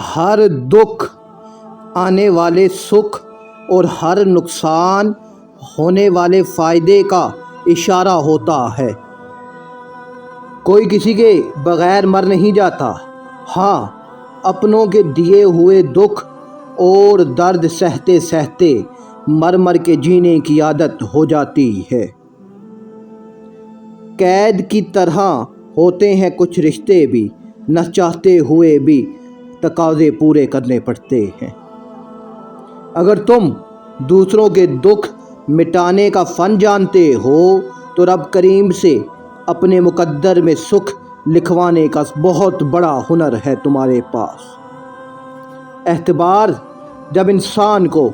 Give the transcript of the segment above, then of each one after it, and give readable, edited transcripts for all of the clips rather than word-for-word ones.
ہر دکھ آنے والے سکھ اور ہر نقصان ہونے والے فائدے کا اشارہ ہوتا ہے۔ کوئی کسی کے بغیر مر نہیں جاتا، ہاں اپنوں کے دیے ہوئے دکھ اور درد سہتے سہتے مر مر کے جینے کی عادت ہو جاتی ہے۔ قید کی طرح ہوتے ہیں کچھ رشتے بھی، نہ چاہتے ہوئے بھی تقاضے پورے کرنے پڑتے ہیں۔ اگر تم دوسروں کے دکھ مٹانے کا فن جانتے ہو تو رب کریم سے اپنے مقدر میں سکھ لکھوانے کا بہت بڑا ہنر ہے تمہارے پاس۔ اعتبار جب انسان کو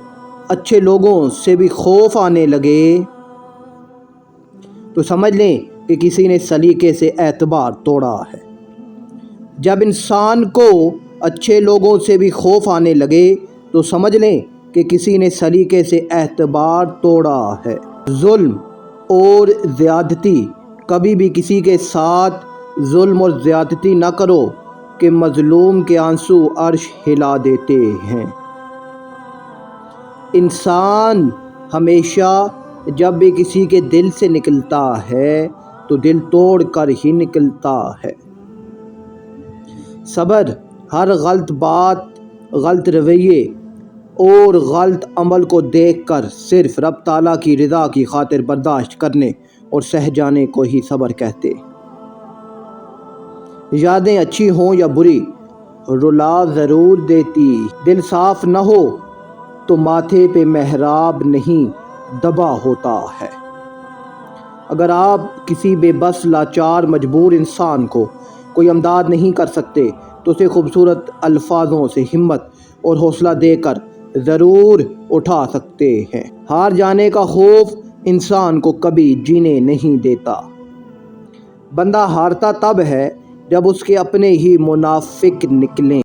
اچھے لوگوں سے بھی خوف آنے لگے تو سمجھ لیں کہ کسی نے سلیقے سے اعتبار توڑا ہے۔ جب انسان کو اچھے لوگوں سے بھی خوف آنے لگے تو سمجھ لیں کہ کسی نے سلیقے سے اعتبار توڑا ہے۔ ظلم اور زیادتی، کبھی بھی کسی کے ساتھ ظلم اور زیادتی نہ کرو کہ مظلوم کے آنسو عرش ہلا دیتے ہیں۔ انسان ہمیشہ جب بھی کسی کے دل سے نکلتا ہے تو دل توڑ کر ہی نکلتا ہے۔ صبر ہر غلط بات، غلط رویے اور غلط عمل کو دیکھ کر صرف رب تعالیٰ کی رضا کی خاطر برداشت کرنے اور سہ جانے کو ہی صبر کہتے۔ یادیں اچھی ہوں یا بری رلا ضرور دیتی، دل صاف نہ ہو تو ماتھے پہ محراب نہیں دبا ہوتا ہے۔ اگر آپ کسی بے بس لاچار مجبور انسان کو کوئی امداد نہیں کر سکتے تو اسے خوبصورت الفاظوں سے ہمت اور حوصلہ دے کر ضرور اٹھا سکتے ہیں۔ ہار جانے کا خوف انسان کو کبھی جینے نہیں دیتا۔ بندہ ہارتا تب ہے جب اس کے اپنے ہی منافق نکلیں۔